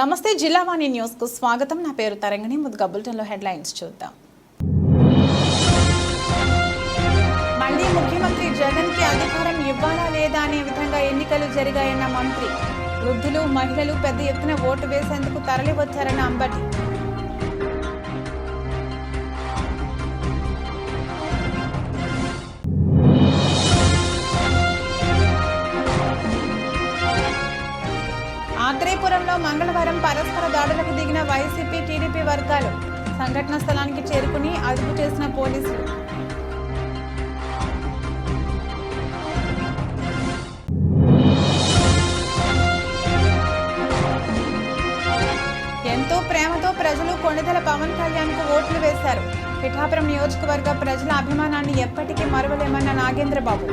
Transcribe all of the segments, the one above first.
నమస్తే జిల్లావాణి న్యూస్ కు స్వాగతం. నా పేరు తరంగిణి. ముందుగా బులెటిన్లో హెడ్లైన్స్ చూద్దాం. మళ్ళీ ముఖ్యమంత్రి జగన్ కి అధికారం ఇవ్వాలా లేదా అనే విధంగా ఎన్నికలు జరిగాయన్న మంత్రి. వృద్ధులు మహిళలు పెద్ద ఎత్తున ఓటు వేసేందుకు తరలి వచ్చారన్న అంబటి. ఆత్రేయపురంలో మంగళవారం పరస్పర దాడులకు దిగిన వైసీపీ టీడీపీ వర్గాలు. సంఘటన స్థలానికి చేరుకుని అదుపు చేసిన పోలీసులు. ఎంతో ప్రేమతో ప్రజలు కొణిదెల పవన్ కళ్యాణ్ కు ఓట్లు వేశారు. పిఠాపురం నియోజకవర్గ ప్రజల అభిమానాన్ని ఎప్పటికీ మరువలేమన్న నాగేంద్రబాబు.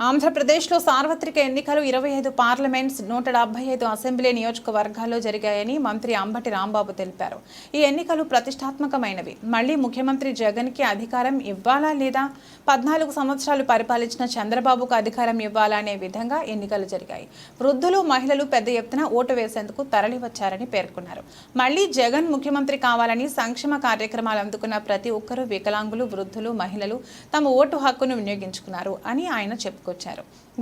ఆంధ్రప్రదేశ్లో సార్వత్రిక ఎన్నికలు 25 పార్లమెంట్స్ 175 అసెంబ్లీ నియోజకవర్గాల్లో జరిగాయని మంత్రి అంబటి రాంబాబు తెలిపారు. ఈ ఎన్నికలు ప్రతిష్టాత్మకమైనవి. మళ్లీ ముఖ్యమంత్రి జగన్ కి అధికారం ఇవ్వాలా లేదా 14 సంవత్సరాలు పరిపాలించిన చంద్రబాబుకు అధికారం ఇవ్వాలా అనే విధంగా ఎన్నికలు జరిగాయి. వృద్ధులు మహిళలు పెద్ద ఎత్తున ఓటు వేసేందుకు తరలి వచ్చారని పేర్కొన్నారు. మళ్లీ జగన్ ముఖ్యమంత్రి కావాలని సంక్షేమ కార్యక్రమాలు అందుకున్న ప్రతి ఒక్కరూ వికలాంగులు, వృద్ధులు, మహిళలు తమ ఓటు హక్కును వినియోగించుకున్నారు అని ఆయన చెప్పుకొచ్చారు.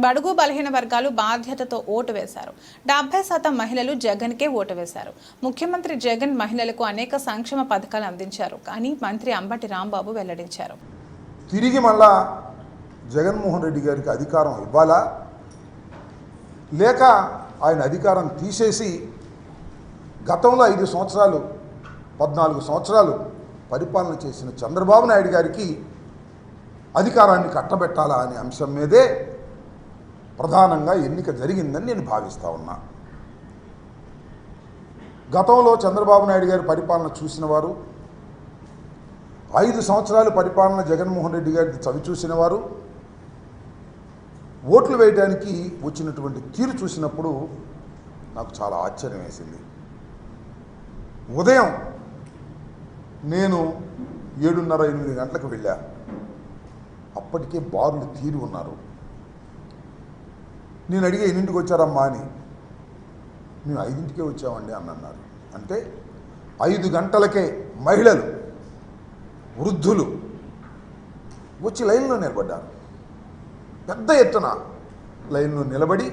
బడుగు బలహీన వర్గాలు బాధ్యతతో ఓటు వేశారు. 70% మహిళలు జగన్ కే ఓటు వేశారు. ముఖ్యమంత్రి జగన్ మహిళలకు అనేక సంక్షేమ పథకాలు అందించారు కానీ మంత్రి అంబటి రాంబాబు వెల్లడించారు. తిరిగి మళ్ళా జగన్మోహన్ రెడ్డి గారికి అధికారం ఇవ్వాలా లేక ఆయన అధికారం తీసేసి గతంలో 5 సంవత్సరాలు 14 సంవత్సరాలు పరిపాలన చేసిన చంద్రబాబు నాయుడు గారికి అధికారాన్ని కట్టబెట్టాలా అనే అంశం మీదే ప్రధానంగా ఎన్నిక జరిగిందని నేను భావిస్తూ ఉన్నా. గతంలో చంద్రబాబు నాయుడు గారి పరిపాలన చూసిన వారు, 5 సంవత్సరాలు పరిపాలన జగన్మోహన్ రెడ్డి గారిని చవి చూసిన వారు ఓట్లు వేయడానికి వచ్చినటువంటి తీరు చూసినప్పుడు నాకు చాలా ఆశ్చర్యం వేసింది. ఉదయం నేను 7:30-8 గంటలకు వెళ్ళా. అప్పటికే బారులు తీరి ఉన్నారు. నేను అడిగే 8ంటికి వచ్చారమ్మా అని. మేము 5ంటికే వచ్చామండి అని అన్నారు. అంటే 5 గంటలకే మహిళలు, వృద్ధులు వచ్చి లైన్లో నిలబడ్డారు. పెద్ద ఎత్తున లైన్లో నిలబడి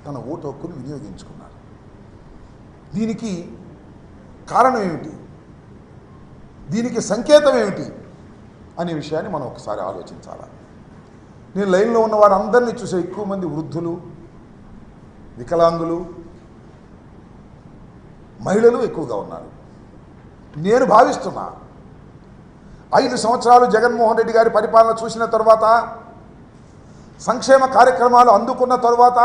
తన ఓటు హక్కును వినియోగించుకున్నారు. దీనికి కారణం ఏమిటి, దీనికి సంకేతం ఏమిటి అనే విషయాన్ని మనం ఒకసారి ఆలోచించాలి. నేను లైన్లో ఉన్న వారందరినీ చూసే ఎక్కువ మంది వృద్ధులు, వికలాంగులు, మహిళలు ఎక్కువగా ఉన్నారు. నేను భావిస్తున్నా 5 సంవత్సరాలు జగన్మోహన్ రెడ్డి గారి పరిపాలన చూసిన తర్వాత, సంక్షేమ కార్యక్రమాలు అందుకున్న తర్వాత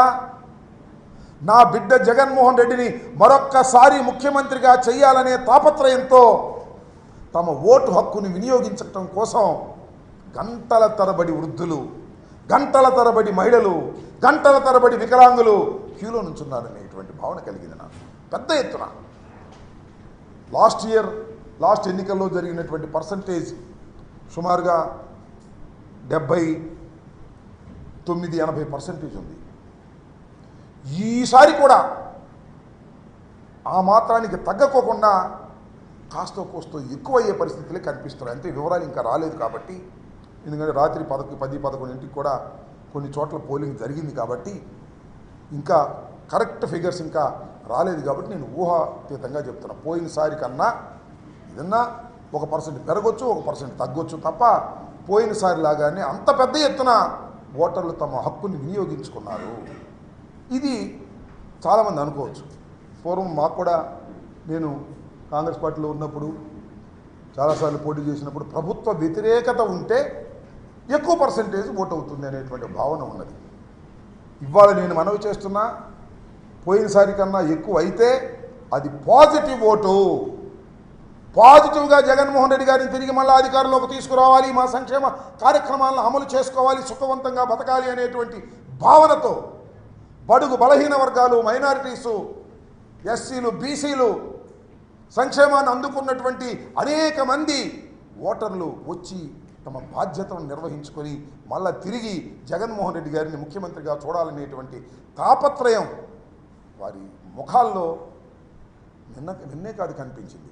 నా బిడ్డ జగన్మోహన్ రెడ్డిని మరొక్కసారి ముఖ్యమంత్రిగా చేయాలనే తాపత్రయంతో తమ ఓటు హక్కుని వినియోగించటం కోసం గంటల తరబడి వృద్ధులు, గంటల తరబడి మహిళలు, గంటల తరబడి వికలాంగులు క్యూలో నుంచున్నారనేటువంటి భావన కలిగింది నాకు పెద్ద ఎత్తున. లాస్ట్ ఎన్నికల్లో జరిగినటువంటి పర్సంటేజ్ సుమారుగా 79-80% ఉంది. ఈసారి కూడా ఆ మాత్రానికి తగ్గకోకుండా కాస్తో కోస్తో ఎక్కువయ్యే పరిస్థితులే కనిపిస్తున్నాయి. అంటే వివరాలు ఇంకా రాలేదు కాబట్టి, ఎందుకంటే రాత్రి 10-11 కూడా కొన్ని చోట్ల పోలింగ్ జరిగింది కాబట్టి ఇంకా కరెక్ట్ ఫిగర్స్ ఇంకా రాలేదు కాబట్టి నేను ఊహాతీతంగా చెప్తున్నా. పోయినసారి కన్నా ఏదన్నా 1% పెరగొచ్చు, 1% తగ్గొచ్చు తప్ప పోయినసారి లాగానే అంత పెద్ద ఎత్తున ఓటర్లు తమ హక్కుని వినియోగించుకున్నారు. ఇది చాలామంది అనుకోవచ్చు. పూర్వం మాకు కూడా, నేను కాంగ్రెస్ పార్టీలో ఉన్నప్పుడు చాలాసార్లు పోటీ చేసినప్పుడు ప్రభుత్వ వ్యతిరేకత ఉంటే ఎక్కువ పర్సంటేజ్ ఓటు అవుతుంది అనేటువంటి భావన ఉన్నది. ఇవాళ నేను మనవి చేస్తున్నా, పోయినసారి కన్నా ఎక్కువ అయితే అది పాజిటివ్ ఓటు. పాజిటివ్గా జగన్మోహన్ రెడ్డి గారిని తిరిగి మళ్ళీ అధికారంలోకి తీసుకురావాలి, మా సంక్షేమ కార్యక్రమాలను అమలు చేసుకోవాలి, సుఖవంతంగా బతకాలి అనేటువంటి భావనతో బడుగు బలహీన వర్గాలు, మైనారిటీసు, ఎస్సీలు, బీసీలు సంక్షేమాన్ని అందుకున్నటువంటి అనేక మంది ఓటర్లు వచ్చి తమ బాధ్యతను నిర్వహించుకొని మళ్ళా తిరిగి జగన్మోహన్ రెడ్డి గారిని ముఖ్యమంత్రిగా చూడాలనేటువంటి తాపత్రయం వారి ముఖాల్లో నిన్నే కాదు కనిపించింది.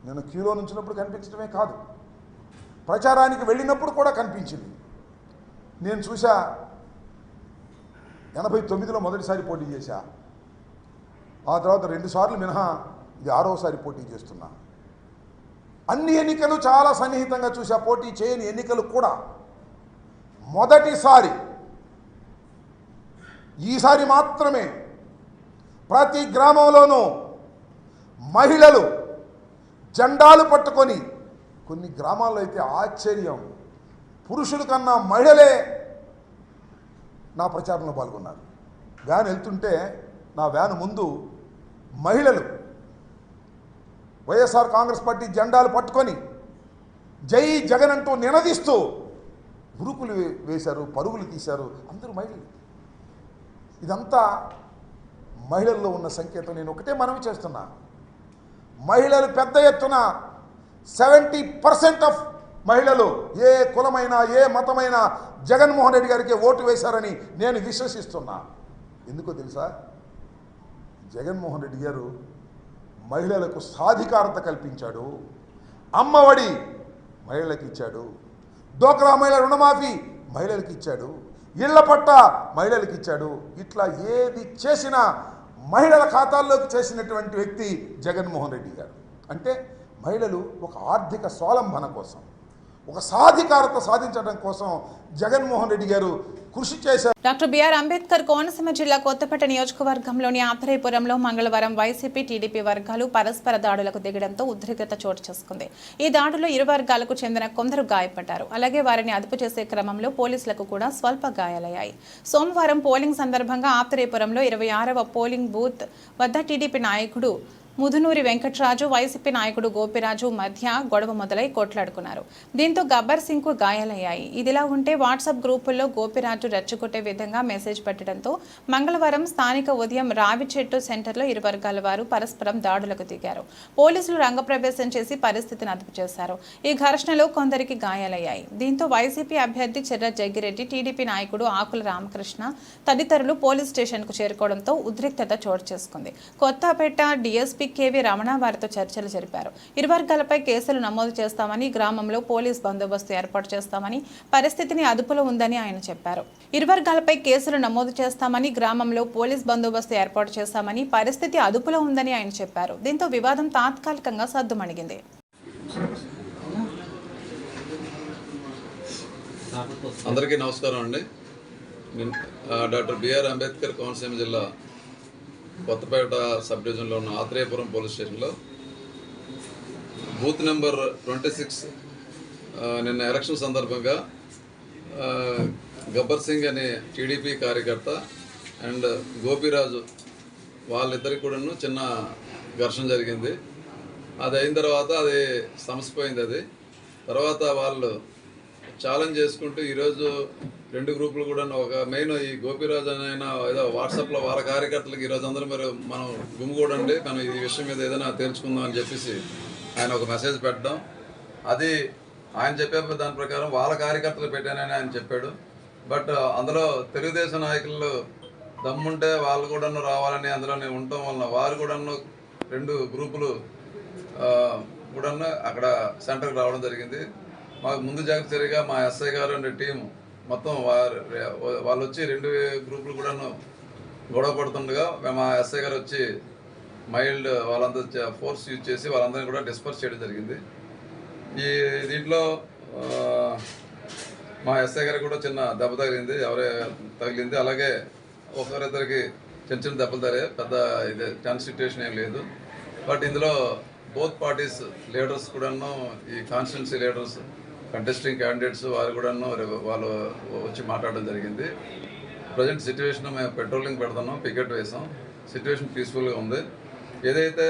నేను క్యూలో నుంచినప్పుడు కనిపించడమే కాదు, ప్రచారానికి వెళ్ళినప్పుడు కూడా కనిపించింది. నేను చూసా, 89లో మొదటిసారి పోటీ చేశా, ఆ తర్వాత 2 సార్లు మినహా ఇది 6వసారి పోటీ చేస్తున్నా. అన్ని ఎన్నికలు చాలా సన్నిహితంగా చూసా, పోటీ చేయని ఎన్నికలు కూడా. మొదటిసారి ఈసారి మాత్రమే ప్రతి గ్రామంలోనూ మహిళలు జెండాలు పట్టుకొని, కొన్ని గ్రామాల్లో అయితే ఆశ్చర్యం, పురుషుల కన్నా మహిళలే నా ప్రచారంలో పాల్గొన్నారు. వ్యాన్ వెళ్తుంటే నా వ్యాన్ ముందు మహిళలు వైఎస్ఆర్ కాంగ్రెస్ పార్టీ జెండాలు పట్టుకొని జై జగన్ అంటూ నినదిస్తూ ఉరుకులు వేశారు, పరుగులు తీశారు. అందరూ మహిళలు. ఇదంతా మహిళల్లో ఉన్న సంకేతం. నేను ఒకటే మనవి చేస్తున్నా, మహిళలు పెద్ద ఎత్తున 70% ఆఫ్ మహిళలు ఏ కులమైనా ఏ మతమైనా జగన్మోహన్ రెడ్డి గారికి ఓటు వేశారని నేను విశ్వసిస్తున్నా. ఎందుకో తెలుసా? జగన్మోహన్ రెడ్డి గారు మహిళలకు సాధికారత కల్పించాడు, అమ్మఒడి మహిళలకు ఇచ్చాడు, డోక్రా మహిళ రుణమాఫీ మహిళలకు ఇచ్చాడు, ఇళ్ల పట్ట మహిళలకు ఇచ్చాడు. ఇట్లా ఏది చేసినా మహిళల ఖాతాల్లోకి చేసినటువంటి వ్యక్తి జగన్మోహన్ రెడ్డి గారు. అంటే మహిళలు ఒక ఆర్థిక స్వావలంబన కోసం, ఒక సాధికారత సాధించడం కోసం జగన్మోహన్ రెడ్డి గారు కృషి చేశారు. డాక్టర్ బిఆర్ అంబేద్కర్ కోనసీమ జిల్లా కొత్తపేట నియోజకవర్గంలోని ఆత్రేయపురంలో మంగళవారం వైసీపీ టీడీపీ వర్గాలు పరస్పర దాడులకు దిగడంతో ఉద్రిక్తత చోటు చేసుకుంది. ఈ దాడుల్లో ఇరు వర్గాలకు చెందిన కొందరు గాయపడ్డారు. అలాగే వారిని అదుపు చేసే క్రమంలో పోలీసులకు కూడా స్వల్ప గాయాలయ్యాయి. సోమవారం పోలింగ్ సందర్భంగా ఆత్రేయపురంలో 26వ పోలింగ్ బూత్ వద్ద టీడీపీ నాయకుడు ముదునూరి వెంకట్రాజు, వైసీపీ నాయకుడు గోపిరాజు మధ్య గొడవ మొదలై కొట్లాడుకున్నారు. దీంతో గబ్బర్ సింగ్ కు గాయాలయ్యాయి. ఇదిలా ఉంటే వాట్సాప్ గ్రూపుల్లో గోపిరాజు రెచ్చగొట్టే విధంగా మెసేజ్ పెట్టడంతో మంగళవారం స్థానిక ఉదయం రావిచెట్టు సెంటర్లో ఇరు వర్గాల వారు పరస్పరం దాడులకు దిగారు. పోలీసులు రంగప్రవేశం చేసి పరిస్థితిని అదుపు చేశారు. ఈ ఘర్షణలో కొందరికి గాయాలయ్యాయి. దీంతో వైసీపీ అభ్యర్థి చెర్ర జగ్గిరెడ్డి, టీడీపీ నాయకుడు ఆకుల రామకృష్ణ తదితరులు పోలీస్ స్టేషన్కు చేరుకోవడంతో ఉద్రిక్తత చోటు చేసుకుంది. కొత్తపేట డీఎస్పీ కేవీ రమణ వారితో చర్చలు జరిపారు. ఇరు వర్గాలపై కేసులు నమోదు చేస్తామని, గ్రామంలో పోలీస్ బందోబస్తు ఏర్పాటు చేస్తామని, పరిస్థితిని అదుపులో ఉందని ఆయన చెప్పారు. ఇరు వర్గాలపై కేసులు నమోదు చేస్తామని, గ్రామంలో పోలీస్ బందోబస్తు ఏర్పాటు చేస్తామని, పరిస్థితి అదుపులో ఉందని ఆయన చెప్పారు. దీంతో వివాదం తాత్కాలికంగా సద్దుమణిగింది. అందరికీ నమస్కారం అండి. డాక్టర్ బిఆర్ అంబేద్కర్ కోనసీమ జిల్లా కొత్తపేట సబ్ డివిజన్లో ఉన్న ఆత్రేయపురం పోలీస్ స్టేషన్లో బూత్ నెంబర్ 26 నిన్న ఎలక్షన్ సందర్భంగా గబ్బర్ సింగ్ అనే టీడీపీ కార్యకర్త అండ్ గోపిరాజు వాళ్ళిద్దరికి కూడాను చిన్న ఘర్షణ జరిగింది. అది అయిన తర్వాత అది సమసిపోయింది. తర్వాత వాళ్ళు ఛాలెంజ్ చేసుకుంటూ ఈరోజు 2 గ్రూపులు కూడా ఒక మెయిన్ ఈ గోపిరాజు అయినా ఏదో వాట్సాప్లో వాళ్ళ కార్యకర్తలకు ఈరోజు అందరూ మనం గుమ్మికూడండి, మనం ఈ విషయం మీద ఏదైనా తేల్చుకుందాం అని చెప్పేసి ఆయన ఒక మెసేజ్ పెట్టడం, అది ఆయన చెప్పే దాని ప్రకారం వాళ్ళ కార్యకర్తలు పెట్టానని ఆయన చెప్పాడు. బట్ అందులో తెలుగుదేశం నాయకులు దమ్ముంటే వాళ్ళు కూడా రావాలని అందులో ఉండటం వలన వారు కూడా 2 గ్రూపులు కూడా అక్కడ సెంటర్కి రావడం జరిగింది. మాకు ముందు జాగ్రత్త చర్యగా మా ఎస్ఐ గారు అండ్ టీం మొత్తం వాళ్ళు వచ్చి 2 గ్రూపులు కూడా గొడవ పడుతుండగా మా ఎస్ఐ గారు వచ్చి మైల్డ్ వాళ్ళంతా ఫోర్స్ యూజ్ చేసి వాళ్ళందరినీ కూడా డిస్పర్స్ చేయడం జరిగింది. ఈ దీంట్లో మా ఎస్ఐ గారికి కూడా చిన్న దెబ్బ తగిలింది. అలాగే ఒకరిద్దరికి చిన్న చిన్న దెబ్బలు తగిలాయి. పెద్ద ఇది టెన్ సిచ్యువేషన్ ఏం లేదు. బట్ ఇందులో బోత్ పార్టీస్ లీడర్స్ కూడాను, ఈ కాన్స్టిట్యున్సీ లీడర్స్, కంటెస్టింగ్ క్యాండిడేట్స్ వారు కూడాను వాళ్ళు వచ్చి మాట్లాడడం జరిగింది. ప్రజెంట్ సిచ్యువేషన్ మేము పెట్రోలింగ్ పెడుతున్నాం, పికెట్ వేసాం. సిచ్యువేషన్ పీస్ఫుల్గా ఉంది. ఏదైతే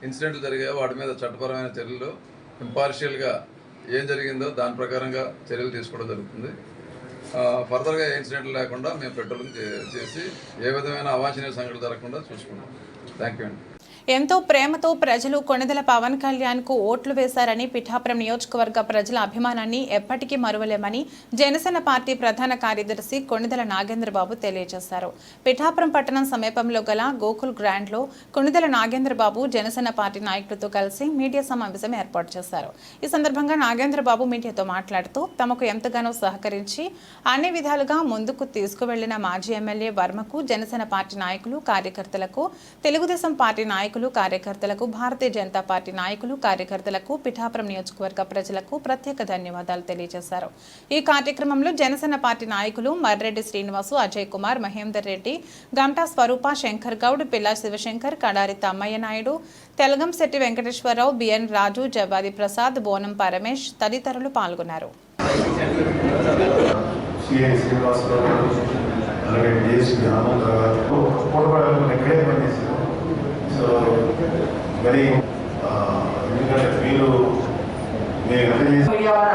ఇన్సిడెంట్లు జరిగాయో వాటి మీద చట్టపరమైన చర్యలు ఇంపార్షియల్గా ఏం జరిగిందో దాని ప్రకారంగా చర్యలు తీసుకోవడం జరుగుతుంది. ఫర్దర్గా ఏ ఇన్సిడెంట్లు లేకుండా మేము పెట్రోలింగ్ చేసి ఏ విధమైన అవాంఛనీయ సంఘటనలు జరగకుండా చూసుకుంటాం. థ్యాంక్ యూ అండి. ఎంతో ప్రేమతో ప్రజలు కొణిదెల పవన్ కళ్యాణ్కు ఓట్లు వేశారని పిఠాపురం నియోజకవర్గ ప్రజల అభిమానాన్ని ఎప్పటికీ మరువలేమని జనసేన పార్టీ ప్రధాన కార్యదర్శి కొణిదెల నాగేంద్రబాబు తెలియజేశారు. పిఠాపురం పట్టణం సమీపంలో గల గోకుల్ గ్రాండ్లో కొణిదెల నాగేంద్రబాబు జనసేన పార్టీ నాయకులతో కలిసి మీడియా సమావేశం ఏర్పాటు చేశారు. ఈ సందర్భంగా నాగేంద్రబాబు మీడియాతో మాట్లాడుతూ తమకు ఎంతగానో సహకరించి అన్ని విధాలుగా ముందుకు తీసుకువెళ్లిన మాజీ ఎమ్మెల్యే వర్మకు జనసేన పార్టీ నాయకులు కార్యకర్తలకు, తెలుగుదేశం పార్టీ నాయకులు కార్యకర్తలకు, భారతీయ జనతా పార్టీ నాయకులు కార్యకర్తలకు, పిఠాపురం నియోజకవర్గ ప్రజలకు ప్రత్యేక ధన్యవాదాలు తెలియజేశారు. ఈ కార్యక్రమంలో జనసేన పార్టీ నాయకులు మర్రెడ్డి శ్రీనివాసు, అజయ్ కుమార్, మహేందర్ రెడ్డి, గంటా స్వరూప, శంకర్ గౌడ్, పిల్లా శివశంకర్, కడారి తమ్మయ్య నాయుడు, తెలగంశెట్టి వెంకటేశ్వరరావు, బిఎన్ రాజు, జవాది ప్రసాద్, బోనం పరమేష్ తదితరులు పాల్గొన్నారు. సో మరి ఎందుకంటే మీరు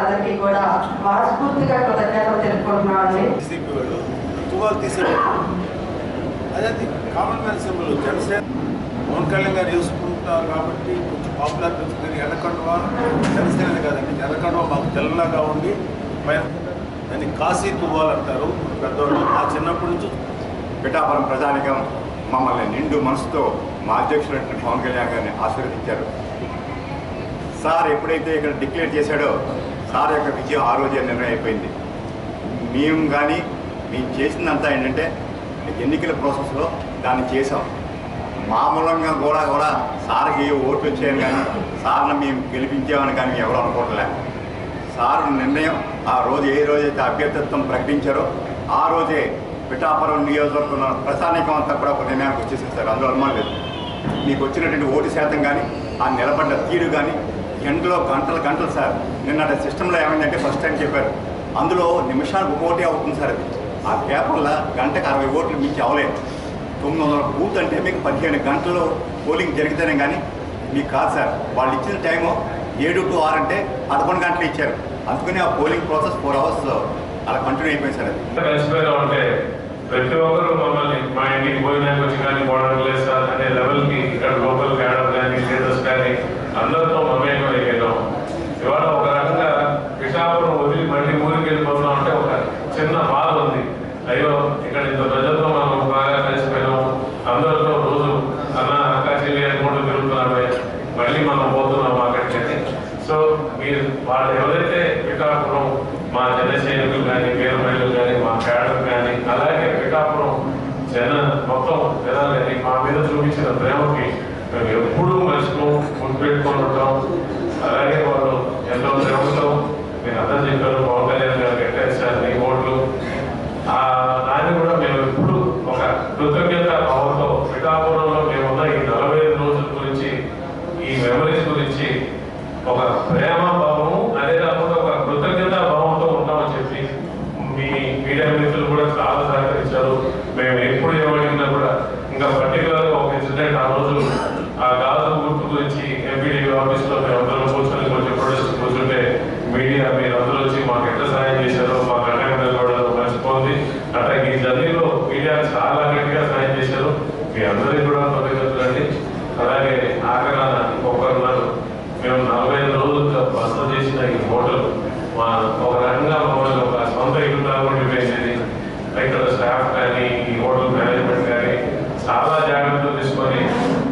అందరికీ కూడా మనస్ఫూర్తిగా కృతజ్ఞతలు తెలుపుకుంటున్నామండి. తువాలు తీసేది అదే common man symbol. Janasena Pawan Kalyan garu చూసుకుంటారు కాబట్టి కొంచెం పాపులర్ పెంచుతుంది. ఎర్రకండువా జనసేన కాదండి, ఎర్రకండువా మాకు తెల్లగా ఉండి పైన దాన్ని కాశీ తువ్వాలు అంటారు పెద్దవాళ్ళు. ఆ చిన్నప్పటి నుంచి పిఠాపురం ప్రజానికం మమ్మల్ని నిండు మనసుతో మా అధ్యక్షుడు పవన్ కళ్యాణ్ గారిని ఆశీర్వదించారు. సార్ ఎప్పుడైతే ఇక్కడ డిక్లేర్ చేశాడో సార్ యొక్క విజయం ఆ రోజే నిర్ణయం అయిపోయింది. మేము చేసిందంతా ఏంటంటే ఎన్నికల ప్రాసెస్లో దాన్ని చేసాం. మామూలంగా కూడా సార్కి ఓట్లు వచ్చాయని కానీ సార్ని మేము గెలిపించామని కానీ ఎవరు అనుకోవట్లే. సార్ నిర్ణయం ఆ రోజు ఏ రోజైతే అభ్యర్థిత్వం ప్రకటించారో ఆ రోజే పిఠాపురం నియోజకవర్గంలో ప్రజానీకం అంతా కూడా ఒక నిర్ణయానికి వచ్చేసింది సార్. అందులో అనుమానం లేదు. మీకు వచ్చినటువంటి ఓటు శాతం కానీ ఆ నిలబడ్డ తీరు కానీ గంటలు సార్. నిన్న సిస్టంలో ఏమైందంటే ఫస్ట్ టైం చెప్పారు, అందులో నిమిషానికి ఒక ఓటే అవుతుంది సార్. అది ఆ పేపర్లో గంటకు 60 ఓట్లు మించి అవలేదు. 900 బూత్ అంటే మీకు 15 గంటలు పోలింగ్ జరిగితేనే కానీ మీకు కాదు సార్. వాళ్ళు ఇచ్చిన టైము 7 to 6 అంటే 11 గంటలు ఇచ్చారు. అందుకని ఆ పోలింగ్ ప్రాసెస్ 4 hours అలా కంటిన్యూ అయిపోయింది సార్. అది ప్రతి ఒక్కరు మమ్మల్ని మా ఇంటికి భోజనానికి వచ్చి కానీ పోవడం లేదు సార్ అనే లెవెల్కి ఇక్కడ లోకల్ క్యాడర్ కానీ లీడర్స్ కానీ అందరితో మమేకం అయిపోయాం. ఇవాళ ఒక రకంగా పిఠాపురం వదిలి మళ్ళీ ఊరికి వెళ్ళిపోతున్నాం అంటే ఒక చిన్న బాధ ఉంది. అయ్యో ఇక్కడ ఇంత ప్రజలతో మనం బాగా కలిసిపోయినాం, అందరితో రోజు అన్న అక్కాచెల్లి అనుకుంటూ తిరుగుతున్నామే, మళ్ళీ మనం పోతున్నాం అక్కడికి. సో మీరు వాళ్ళు ఎవరైతే పిఠాపురం మా జన సైనికులు కానీ, వీర మహిళలు కానీ, మా క్యాడర్ కానీ, అలాగే పిఠాపురం మొత్తం జనాలు కానీ మా మీద చూపించిన ప్రేమకి మేము ఎప్పుడూ గుర్తుపెట్టుకొని ఉంటాం. అలాగే వాళ్ళు ఎంతో ప్రేమతో మీరు అర్థం చెప్పారు, పవన్ కళ్యాణ్ గారు కట్టేసారు ఈ ఓట్లు. దాన్ని కూడా మేము ఎప్పుడు ఒక కృతజ్ఞత భావంతో పిఠాపురంలో మేమున్న ఈ 45 రోజుల గురించి, ఈ మెమరీస్ గురించి ఒక ప్రేమ భావము, అదే కాకుండా ఒక కృతజ్ఞత భావంతో ఉంటామని చెప్పి మీ మీడియా మిత్రులు కూడా చాలా సహకరించారు. మేము ఎప్పుడు ఏమడిగినా కూడా ఇంకా పర్టికులర్గా ఒక ఇన్సిడెంట్ ఆ రోజు ఆ గాజు గుర్తు గురించి ఎంపీడీ ఆఫీస్లో మేము అందరం కూర్చొని కొంచెం ప్రొడక్ట్స్ కూర్చుంటే మీడియా మీరు అందరూ వచ్చి మాకు ఎట్లా సహాయం చేశారో మా కంటెంట్ కూడా మర్చిపోయింది. అట్లా ఈ జర్నీలో మీడియా చాలా గట్టిగా సహాయం చేశారు. మీ అందరికీ కూడా కృతజ్ఞతలు అండి. అలాగే ఆఖరణ ఒక్కరున్నారు, మేము 45 రోజులుగా బస చేసిన ఈ హోటల్ మా ఒక రకంగా మమ్మల్ని ఒక సొంత ఇల్లుగా ఉండిపోయింది. ఇక్కడ స్టాఫ్ కానీ, ఈ హోటల్ మేనేజ్మెంట్ కానీ చాలా జాగ్రత్తలు తీసుకొని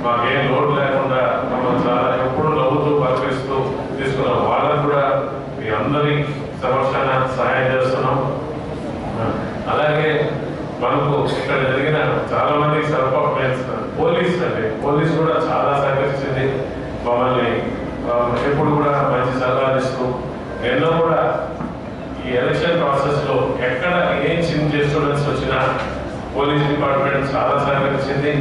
మాకేం లోటు లేకుండా మమ్మల్ని చాలా ఎప్పుడు నవ్వుతూ పలకరిస్తూ తీసుకున్నాం. వాళ్ళకు కూడా మీ అందరి సమక్షాన సహాయం చేస్తున్నాం. అలాగే మనకు ఇక్కడ జరిగిన చాలా మంది పోలీస్ కూడా చాలా సహకరించింది. మమ్మల్ని ఎప్పుడు కూడా మంచి సలహాలు ఇస్తూ ఎన్నో కూడా ఈ ఎలక్షన్ ప్రాసెస్ లో ఎక్కడ ఏం చిన్న డిస్టర్బెన్స్ వచ్చినా పోలీస్ డిపార్ట్మెంట్ చాలా సహకరించింది.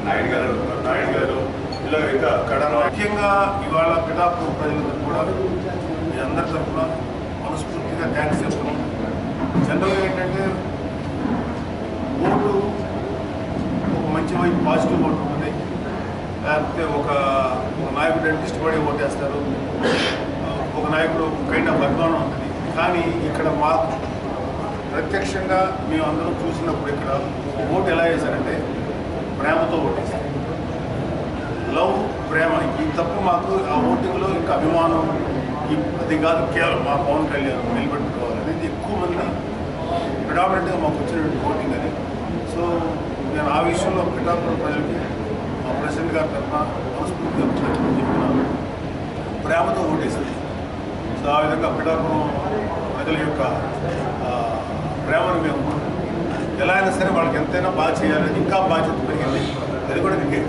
నాయుడు గారు ఇలా ఇంకా ముఖ్యంగా ఇవాళ పిఠాపురం ప్రజలకు కూడా మీ అందరి తరఫున మనస్ఫూర్తిగా థ్యాంక్స్ చెప్తున్నాం. జనరల్గా ఏంటంటే ఓటు ఒక మంచి వైపు పాజిటివ్ ఓటు ఉంటుంది, లేకపోతే ఒక నాయకుడు అంటే ఇష్టపడి ఓటేస్తారు, ఒక నాయకుడు కైండ్ ఆఫ్ అభిమానం ఉంటుంది. కానీ ఇక్కడ ప్రత్యక్షంగా మేము అందరం చూసినప్పుడు ఇక్కడ ఓటు ఎలా వేశారంటే ప్రేమతో ఓటేశారు. లవ్, ప్రేమ ఈ తప్ప మాకు ఆ ఓటింగ్లో ఇంకా అభిమానం అది కాదు, కేవలం మా పవన్ కళ్యాణ్ నిలబెట్టుకోవాలనేది ఎక్కువ మంది ప్రిడామినెంట్గా మాకు వచ్చినటువంటి ఓటింగ్ అది. సో నేను ఆ విషయంలో పిఠాపురం ప్రజలకి మా ప్రెసిడెంట్ గారి తరఫున మనస్ఫూర్తిగా చెప్తున్నాను, ప్రేమతో ఓటేసింది. సో ఆ విధంగా పిఠాపురం ప్రజల యొక్క ప్రేమను మేము ఎలా అయినా సరే వాళ్ళకి ఎంతైనా బాగా చేయాలని ఇంకా బాధ్యత పెరిగింది. అది కూడా నీకే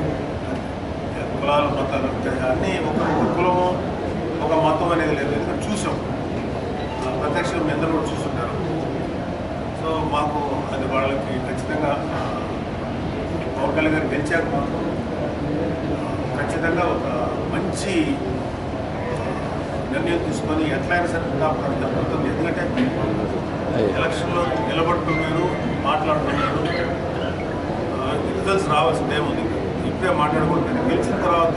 కులాలు మతాలు అన్నీ ఒక కులము ఒక మతం అనేది లేదు, ఎందుకంటే చూసాం ప్రత్యక్షంగా మీ అందరూ కూడా చూస్తుంటారు. సో మాకు అది వాళ్ళకి ఖచ్చితంగా పవన్ కళ్యాణ్ గారు గెలిచాక మాత్రం ఖచ్చితంగా ఒక మంచి నిర్ణయం తీసుకొని ఎట్లయినా సరే పిఠాపురం జరుగుతుంది. ఎందుకంటే ఎలక్షన్లో నిలబడుతున్నారు, మాట్లాడుతున్నారు, రిజల్ట్స్ రావాల్సిందే ఉంది. ఇప్పుడే మాట్లాడుకుంటుంది, గెలిచిన తర్వాత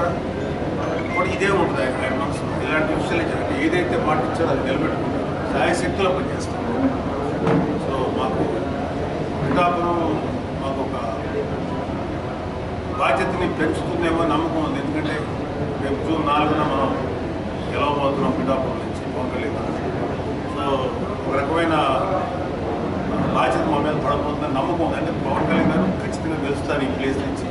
కూడా ఇదే ఉంటుంది ఆయన మనసు. ఇలాంటి విషయాలు జరిగితే ఏదైతే మాటించారో అది నిలబెట్టుకుంటారు, శాయశక్తిలో పనిచేస్తారు. సో మాకు పిఠాపురం మాకు ఒక బాధ్యతని పెంచుతుందేమో నమ్మకం ఉంది. ఎందుకంటే రేపు జూన్ 4న మనం గెలవబోతున్నాం పిఠాపురం నుంచి పవన్ కళ్యాణ్. సో ఒక రకమైన బాధ్యత మా మీద పడబోతుందని నమ్మకం ఉంది. అంటే పవన్ కళ్యాణ్ గారు ఖచ్చితంగా గెలుస్తారు ఈ ప్లేస్ నుంచి.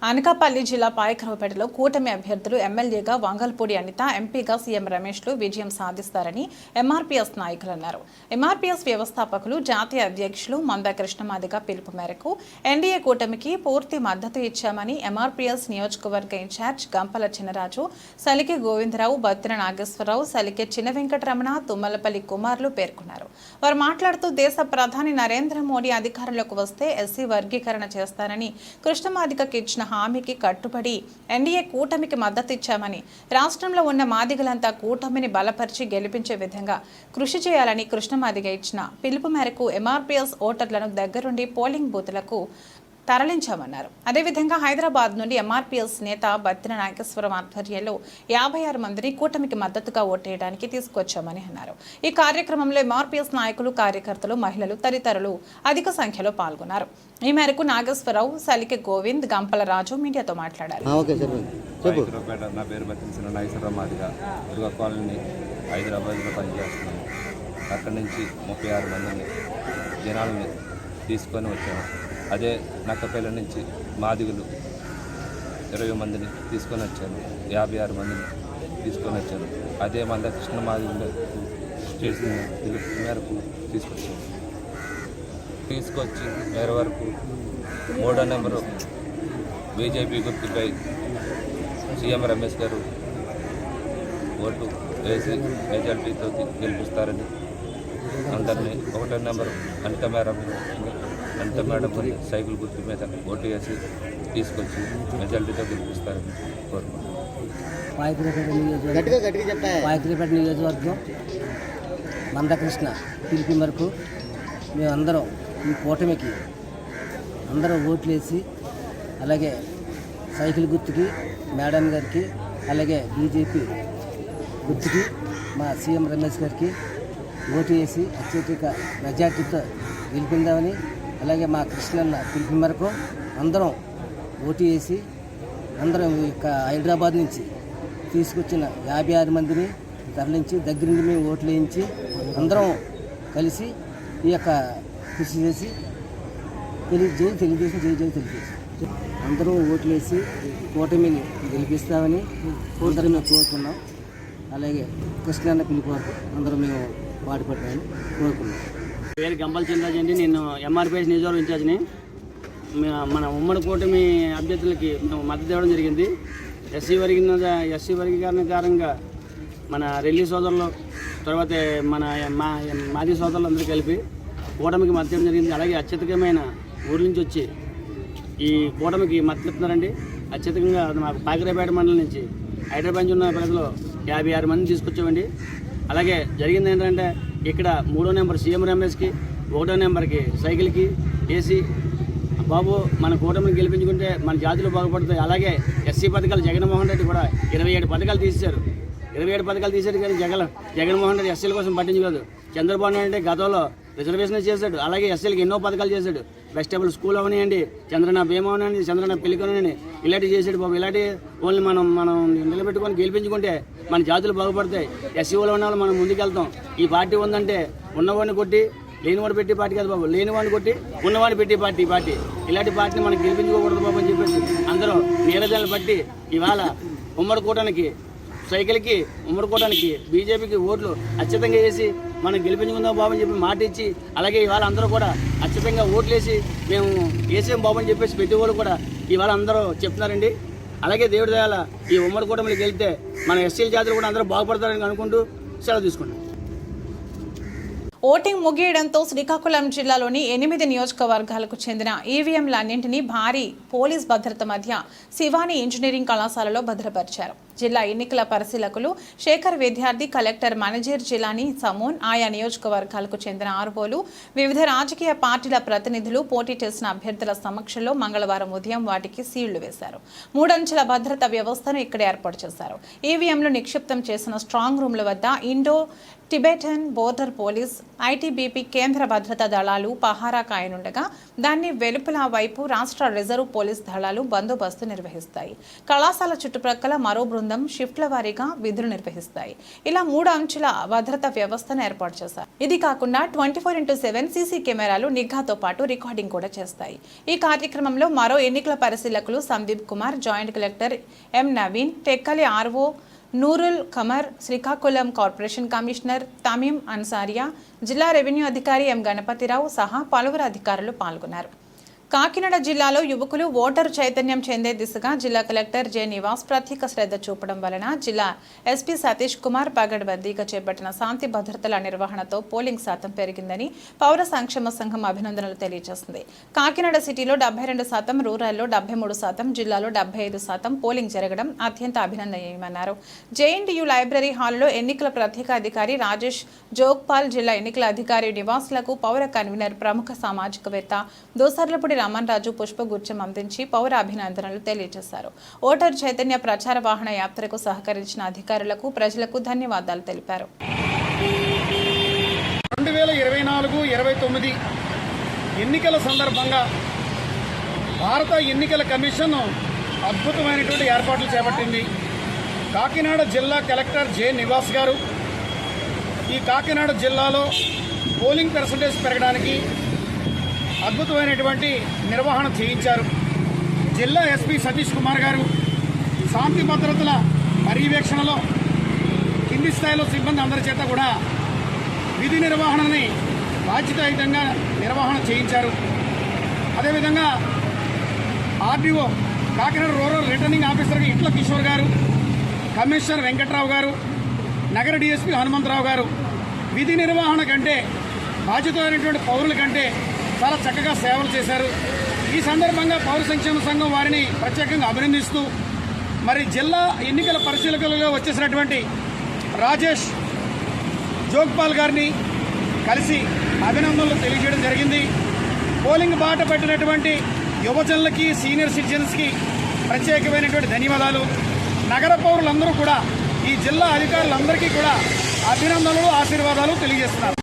అనకాపల్లి జిల్లా పాయకరావుపేటలో కూటమి అభ్యర్థులు ఎమ్మెల్యేగా వంగల్పూడి అనిత, ఎంపీగా సీఎం రమేష్లు విజయం సాధిస్తారని ఎంఆర్పీఎస్ నాయకులు అన్నారు. ఎంఆర్పీఎస్ వ్యవస్థాపకులు, జాతీయ అధ్యక్షులు మంద కృష్ణమాదిగ పిలుపు మేరకు ఎన్డీఏ కూటమికి పూర్తి మద్దతు ఇచ్చామని ఎంఆర్పీఎస్ నియోజకవర్గ ఇన్ఛార్జ్ గంపల చినరాజు, సలికె గోవిందరావు, బత్తిన నాగేశ్వరరావు, సలికె చిన్న వెంకటరమణ, తుమ్మలపల్లి కుమార్లు పేర్కొన్నారు. వారు మాట్లాడుతూ దేశ ప్రధాని నరేంద్ర మోడీ అధికారంలోకి వస్తే ఎస్సీ వర్గీకరణ చేస్తానని కృష్ణమాదిగకి ఇచ్చిన హామీకి కట్టుబడి ఎన్డీఏ కూటమికి మద్దతు ఇచ్చామని, రాష్ట్రంలో ఉన్న మాదిగలంతా కూటమిని బలపరిచి గెలిపించే విధంగా కృషి చేయాలని కృష్ణమాదిగ ఇచ్చిన పిలుపు మేరకు ఎంఆర్పీఎస్ ఓటర్లను దగ్గరుండి పోలింగ్ బూత్లకు తరలించామన్నారు. అదేవిధంగా హైదరాబాద్ నుండి ఎంఆర్పీఎస్ నేత బత్తిన నాగేశ్వరం ఆధ్వర్యంలో 56 మందిని కూటమికి మద్దతుగా ఓటేయడానికి తీసుకొచ్చామని అన్నారు. ఈ కార్యక్రమంలో ఎంఆర్పీఎస్ నాయకులు, కార్యకర్తలు, మహిళలు తదితరులు అధిక సంఖ్యలో పాల్గొన్నారు. ఈ మేరకు నాగేశ్వరరావు, సలికె గోవింద్, గంపల రాజు మీడియాతో మాట్లాడారు. నా పేరు బత్తిన నాగేశ్వరరావు, మాదిగా దుర్గా కాలనీ హైదరాబాద్లో పనిచేస్తున్నాను. అక్కడి నుంచి 36 మందిని జనాలని తీసుకొని వచ్చాను. అదే నక్కపల్లి నుంచి మాదిగులు 20 మందిని తీసుకొని వచ్చాను. 56 మందిని తీసుకొని వచ్చాను. అదే మంద కృష్ణ మాదిగులు చేసిన పిలుపు మేరకు తీసుకొచ్చి వేరే వరకు 3వ నెంబరు బీజేపీ గుర్తుపై సీఎం రమేష్ గారు ఓటు వేసి మెజారిటీతో గెలిపిస్తారని అందరినీ 1వ నెంబరు అంత మేడం సైకిల్ గుర్తు మీద ఓటు వేసి తీసుకొచ్చి మెజారిటీతో గెలిపిస్తారని కోరుకుంటున్నాను. పాయకరావుపేట నియోజకవర్గం మందకృష్ణ పిలుపు మేరకు మేమందరం ఈ కూటమికి అందరం ఓట్లు వేసి, అలాగే సైకిల్ గుర్తుకి మేడం గారికి, అలాగే బీజేపీ గుర్తుకి మా సీఎం రమేష్ గారికి ఓటు వేసి అత్యధిక మెజార్టీతో గెలిపిందామని, అలాగే మా కృష్ణన్న పిలుపు మేరకు అందరం ఓటు వేసి అందరం హైదరాబాద్ నుంచి తీసుకొచ్చిన 56 మందిని తరలించి దగ్గరుండి మేము ఓట్లు వేయించి అందరం కలిసి ఈ యొక్క కృషి చేసి తెలుగుదేశం అందరూ ఓట్లు వేసి కూటమిని గెలిపిస్తామని అందరం మేము కోరుకున్నాం. అలాగే కృష్ణన్న పిలుపు వరకు అందరం మేము పాటుపడ్డామని కోరుకున్నాం. పేరు గంపల చినరాజు అండి. నేను ఎంఆర్పీఎస్ నియోజకవర్గ ఇన్ఛార్జిని. మన ఉమ్మడి కూటమి అభ్యర్థులకి మేము మద్దతు ఇవ్వడం జరిగింది. ఎస్సీ వర్గీకరణ కారణంగా మన రెల్లి సోదరులు, తర్వాత మన మాది సోదరులు అందరూ కలిపి కూటమికి మద్దతు ఇవ్వడం జరిగింది. అలాగే అత్యధికమైన ఊరి నుంచి వచ్చి ఈ కూటమికి మద్దతు ఇస్తున్నారండి. అత్యధికంగా మాకు పాయకరావుపేట మండలం నుంచి హైదరాబాద్ నుంచి ఉన్న ప్రజలు 56 మందిని తీసుకొచ్చామండి. అలాగే జరిగింది ఏంటంటే ఇక్కడ 3వ నెంబర్ సీఎం రమేష్కి, 1వ నెంబర్కి సైకిల్కి వేసి బాబు మన కూటమిని గెలిపించుకుంటే మన జాతులు బాగుపడతాయి. అలాగే ఎస్సీ పథకాలు జగన్మోహన్ రెడ్డి కూడా 27 పథకాలు తీశారు. 27 పథకాలు తీశారు కానీ జగన్మోహన్ రెడ్డి ఎస్సీల కోసం పట్టించుకోదు. చంద్రబాబు నాయుడు అంటే గతంలో రిజర్వేషన్ చేశాడు, అలాగే ఎస్సీలకి ఎన్నో పథకాలు చేశాడు. వెజిటబుల్ స్కూల్ అవనివ్వండి, చంద్రన్న భీమా అవనివ్వండి, చంద్రన్న పెళ్లి కొనండి, ఇలాంటివి చేసాడు బాబు. ఇలాంటి ఓన్లీ మనం నిలబెట్టుకొని గెలిపించుకుంటే మన జాతులు బాగుపడతాయి. ఎస్సీఓలో ఉన్న వాళ్ళు మనం ముందుకెళ్తాం. ఈ పార్టీ ఉందంటే ఉన్నవాడిని కొట్టి లేనివాడు పెట్టి పార్టీ కాదు బాబు, లేనివాడిని కొట్టి ఉన్నవాడిని పెట్టి పార్టీ ఇలాంటి పార్టీని మనం గెలిపించుకోకూడదు బాబు అని చెప్పేసి అందరూ నీరజాలను బట్టి ఇవాళ ఉమ్మడి కూటానికి సైకిల్కి ఉమ్మడి కూటానికి బీజేపీకి ఓట్లు అత్యధికంగా వేసి మనం గెలిపించుకుందాం బాబు అని చెప్పి మాట ఇచ్చి, అలాగే ఇవాళ అందరూ కూడా అత్యధికంగా ఓట్లు వేసి మేము వేసాం బాబు అని చెప్పేసి ప్రతి వాళ్ళు కూడా ఇవాళ అందరూ చెప్తున్నారండి. అలాగే దేవుడి దయాల ఈ ఉమ్మడి కూటమికి వెళ్తే మన ఎస్సీల జాతులు కూడా అందరూ బాగుపడతారని అనుకుంటూ సెలవు తీసుకున్నాం. ఓటింగ్ ముగియడంతో శ్రీకాకుళం జిల్లాలోని 8 నియోజకవర్గాలకు చెందిన ఈవీఎంలన్నింటినీ భారీ పోలీస్ భద్రత మధ్య శివాని ఇంజనీరింగ్ కళాశాలలో భద్రపరిచారు. జిల్లా ఎన్నికల పరిశీలకులు శేఖర్ విద్యార్థి, కలెక్టర్ మనజీర్ జిలానీ సమూన్, ఆయా నియోజకవర్గాలకు చెందిన ఆర్వోలు, వివిధ రాజకీయ పార్టీల ప్రతినిధులు పోటీ చేసిన అభ్యర్థుల సమక్షంలో మంగళవారం ఉదయం వాటికి సీళ్లు వేశారు. 3 అంచెల భద్రతా వ్యవస్థను ఇక్కడ ఏర్పాటు చేశారు. ఈవీఎంలు నిక్షిప్తం చేసిన స్ట్రాంగ్ రూమ్ల వద్ద Indo Tibetan border police, ITBP కేంద్ర భద్రతా దళాలు పహారా కాయనుండగా దాన్ని వెలుపల వైపు రాష్ట్ర రిజర్వ్ పోలీస్ దళాలు బందోబస్తు నిర్వహిస్తాయి. కళాశాల చుట్టుప్రక్కల మరో బృందం షిఫ్ట్ల వారీగా విధులు నిర్వహిస్తాయి. ఇలా 3 అంచెల భద్రతా వ్యవస్థను ఏర్పాటు చేశారు. ఇది కాకుండా 24/7 సీసీ కెమెరాలు నిఘాతో పాటు రికార్డింగ్ కూడా చేస్తాయి. ఈ కార్యక్రమంలో మరో ఎన్నికల పరిశీలకులు Sandeep Kumar, joint collector M Naveen, Tekkali RO Noorul Qamar, Srikakulam corporation commissioner Tameem Ansaria, జిల్లా రెవెన్యూ అధికారి ఎం గణపతిరావు సహా పలువురు అధికారులు పాల్గొన్నారు. కాకినాడ జిల్లాలో యువకులు ఓటరు చైతన్యం చెందే దిశగా జిల్లా కలెక్టర్ జె నివాస్ ప్రత్యేక శ్రద్ధ చూపడం వలన జిల్లా ఎస్పీ సతీష్ కుమార్ పగడ్బందీగా చేపట్టిన శాంతి భద్రతల నిర్వహణతో పోలింగ్ శాతం పెరిగిందని పౌర సంక్షేమ సంఘం అభినందనలు తెలియజేసింది. కాకినాడ సిటీలో 72%, రూరల్లో 73%, జిల్లాలో 75% పోలింగ్ జరగడం అత్యంత అభినందనీయమన్నారు. జేఎన్టీయూ లైబ్రరీ హాల్లో ఎన్నికల ప్రత్యేక అధికారి రాజేష్ జోగ్పాల్, జిల్లా ఎన్నికల అధికారి నివాసులకు పౌర కన్వీనర్ ప్రముఖ సామాజికవేత్త దోసర్లపూడి రామన్రాజు పుష్పగుచ్చం అందించి పౌర అభినందనలు తెలియజేశారు. ఓటరు చైతన్య ప్రచార వాహన యాత్రకు సహకరించిన అధికారులకు, ప్రజలకు ధన్యవాదాలు తెలిపారు. 2024-29 ఎన్నికల సందర్భంగా భారత ఎన్నికల కమిషన్ అద్భుతమైనటువంటి ఏర్పాట్లు చేపట్టింది. కాకినాడ జిల్లా కలెక్టర్ జె నివాస్ గారు ఈ కాకినాడ జిల్లాలో పోలింగ్ పర్సంటేజ్ పెరగడానికి అద్భుతమైనటువంటి నిర్వహణ చేయించారు. జిల్లా ఎస్పీ సతీష్ కుమార్ గారు శాంతి భద్రతల పర్యవేక్షణలో కింది స్థాయిలో సిబ్బంది అందరి చేత కూడా విధి నిర్వహణని బాధ్యతాయుతంగా నిర్వహణ చేయించారు. అదేవిధంగా RDO Kakinada rural returning officer ఇట్ల కిషోర్ గారు, కమిషనర్ వెంకట్రావు గారు, నగర డీఎస్పీ హనుమంతరావు గారు విధి నిర్వహణ కంటే బాధ్యతమైనటువంటి పౌరుల కంటే చాలా చక్కగా సేవలు చేశారు. ఈ సందర్భంగా పౌర సంక్షేమ సంఘం వారిని ప్రత్యేకంగా అభినందిస్తూ మరి జిల్లా ఎన్నికల పరిశీలకులుగా వచ్చేసినటువంటి రాజేష్ జోగ్పాల్ గారిని కలిసి అభినందనలు తెలియజేయడం జరిగింది. పోలింగ్ బాట పెట్టినటువంటి యువజనులకి, సీనియర్ సిటిజన్స్కి ప్రత్యేకమైనటువంటి ధన్యవాదాలు. నగర పౌరులందరూ కూడా ఈ జిల్లా అధికారులందరికీ కూడా అభినందనలు, ఆశీర్వాదాలు తెలియజేస్తున్నారు.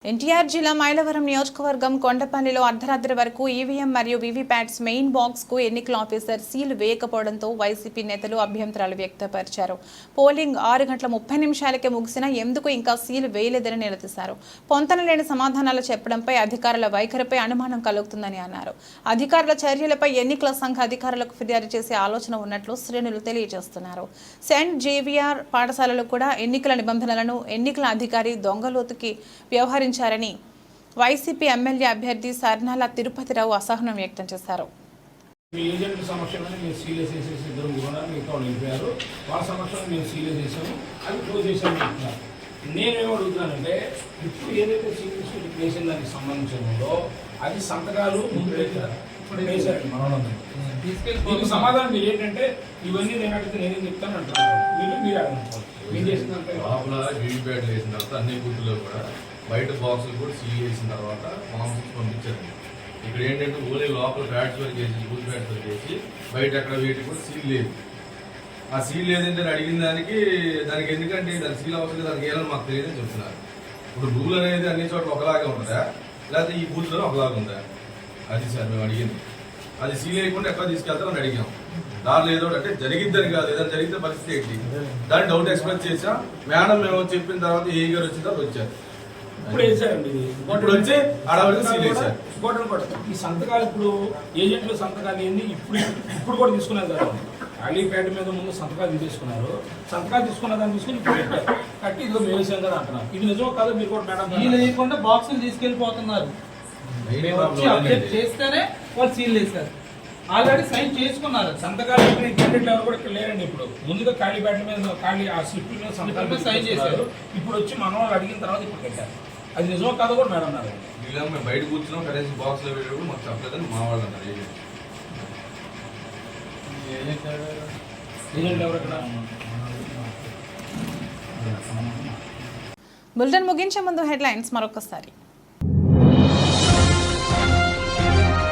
ఎన్టీఆర్ జిల్లా మైలవరం నియోజకవర్గం కొండపల్లిలో అర్ధరాత్రి వరకు ఈవీఎం మరియు వీవీప్యాట్స్ మెయిన్ బాక్స్ కు ఎన్నికల ఆఫీసర్ సీల్ వేయకపోవడంతో వైసీపీ నేతలు అభ్యంతరాలు వ్యక్తపరిచారు. పోలింగ్ 6:30 ముగిసినా ఎందుకు ఇంకా సీల్ వేయలేదని నిలదీశారు. పొంతనలేని సమాధానాలు చెప్పడంపై అధికారుల వైఖరిపై అనుమానం కలుగుతుందని అన్నారు. అధికారుల చర్యలపై ఎన్నికల సంఘ అధికారులకు ఫిర్యాదు చేసే ఆలోచన ఉన్నట్లు శ్రేణులు తెలియజేస్తున్నారు. సెయింట్ జేవియర్ పాఠశాలలో కూడా ఎన్నికల నిబంధనలను ఎన్నికల అధికారి దొంగలోతుకి వ్యవహరించారని వైసీపీ ఎమ్మెల్యే అభ్యర్థి సర్నాల తిరుపతిరావు అసహనం వ్యక్తం చేశారు. మీ ఏజెంట్ సమక్షంలోనే మేము సీల్ వేసేసి ఇద్దరు కూడా మిగతా వాళ్ళు వెళ్ళిపోయారు. వాళ్ళ సమక్షంలో మేము సీల్ వేసేసాము, అది క్లోజ్ చేసాము అంటున్నారు. నేనేమో అడుగుతున్నానంటే ఇప్పుడు ఏదైతే సీల్ వేసిన దానికి సంబంధించిందో అది సంతకాలు ముందు వేశారండి మనోళ్ళందరూ. దీనికి సమాధానం మీరు ఏంటంటే ఇవన్నీ నేను అడిగితే నేనేం చెప్తాను అంటున్నాను. మీరు అడగండి ఏం చేసిందంటే లోపల వీవీప్యాట్లు వేసిన తర్వాత అన్ని బూతుల్లో కూడా బయట బాక్సులు కూడా సీల్ చేసిన తర్వాత ఫామ్స్ పంపించారు. ఇక్కడ ఏంటంటే ఓన్లీ లోపల ప్యాడ్స్ వరకు వేసి, బూత్ ప్యాడ్స్ వరకు వేసి బయట అక్కడ వీటికి కూడా సీల్ లేదు. ఆ సీల్ లేదంటే అడిగిన దానికి ఎందుకంటే దానికి సీల్ అవసరం, దానికి వేయాలని మాకు తెలియదని చెప్తున్నారు. ఇప్పుడు రూల్ అనేది అన్ని చోట్ల ఒకలాగే ఉంటుందా లేకపోతే ఈ బూత్లో ఒకలాగా ఉందా? అది సార్ మేము అడిగింది. అది సీల్ వేయకుండా ఎక్కడ తీసుకెళ్తారని అడిగాం. దానిలో ఏదో అంటే జరిగిద్దని కాదు, ఏదైనా జరిగితే పరిస్థితి ఏంటి దాన్ని డౌట్ ఎక్స్ప్రెస్ చేసా. మేడం మేము చెప్పిన తర్వాత ఏ గారు వచ్చిన తర్వాత వచ్చారు. ఇప్పుడు వేసారండి, ఇప్పుడు వచ్చి అడవికి సీల్ వేసారు. ఈ సంతకాలు ఇప్పుడు ఏజెంట్ల సంతకాలు ఏంది ఇప్పుడు కూడా తీసుకున్నారు కదా. అలీపేట మీద ముందు సంతకాలు తీసుకున్నారు. సంతకాలు తీసుకున్న దాన్ని తీసుకుని ఇప్పుడు పెట్టారు. కట్టి ఇదిగో మేము వేసాం కదా అంటున్నారు. ఇది నిజమో కాదో మీరు కూడా మేడం సీల్ వేయకుండా బాక్సులు తీసుకెళ్ళిపోతున్నారు. చేస్తేనే వాళ్ళు సీల్ వేశారు. ఆల్రెడీ సైన్ చేసుకున్నారు. సంతకాలు క్యాండిడేట్లు ఎవరు కూడా ఇక్కడ లేరండి. ఇప్పుడు ముందుగా ఖాళీపేట మీద ఖాళీ ఆ స్లిప్ మీద సంతకాలు సైన్ చేశారు. ఇప్పుడు వచ్చి మన వాళ్ళు అడిగిన తర్వాత ఇప్పుడు పెట్టారు. అది నిజమో కాదో కూడా మేడం అన్నారు. ఇలా మేము బయట కూర్చున్నాం, కనీసం బాక్స్ లో పెట్టేటప్పుడు మాకు చెప్పలేదని మా వాళ్ళు అన్నారు. ఏజెంట్ ఎవరు ఇక్కడ? బులెటిన్ ముగించే ముందు హెడ్లైన్స్ మరొకసారి.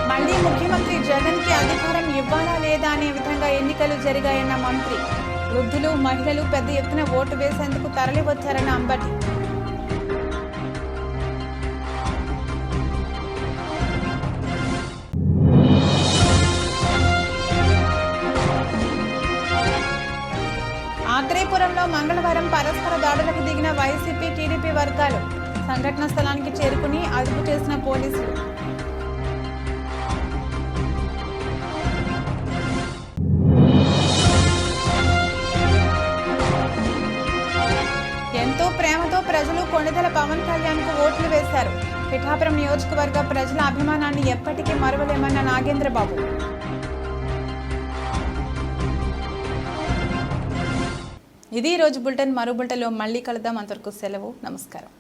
మళ్లీ ముఖ్యమంత్రి జగన్ కి అధికారం ఇవ్వాలా లేదా అనే విధంగా ఎన్నికలు జరిగాయన్న మంత్రి. వృద్ధులు, మహిళలు పెద్ద ఎత్తున ఓటు వేసేందుకు తరలి వచ్చారన్న అంబటి. ఆత్రేయపురంలో మంగళవారం పరస్పర దాడులకు దిగిన వైసీపీ, టీడీపీ వర్గాలు. సంఘటన స్థలానికి చేరుకుని అదుపు చేసిన పోలీసులు. ఎంతో ప్రేమతో ప్రజలు కొణిదెల పవన్ కళ్యాణ్ కు ఓట్లు వేశారు. పిఠాపురం నియోజకవర్గ ప్రజల అభిమానాన్ని ఎప్పటికీ మరవలేమన్న నాగేంద్రబాబు. ఇది ఈ రోజు బులెటిన్. మరో బులెటిన్లో మళ్ళీ కలుద్దాం. అంతవరకు సెలవు. నమస్కారం.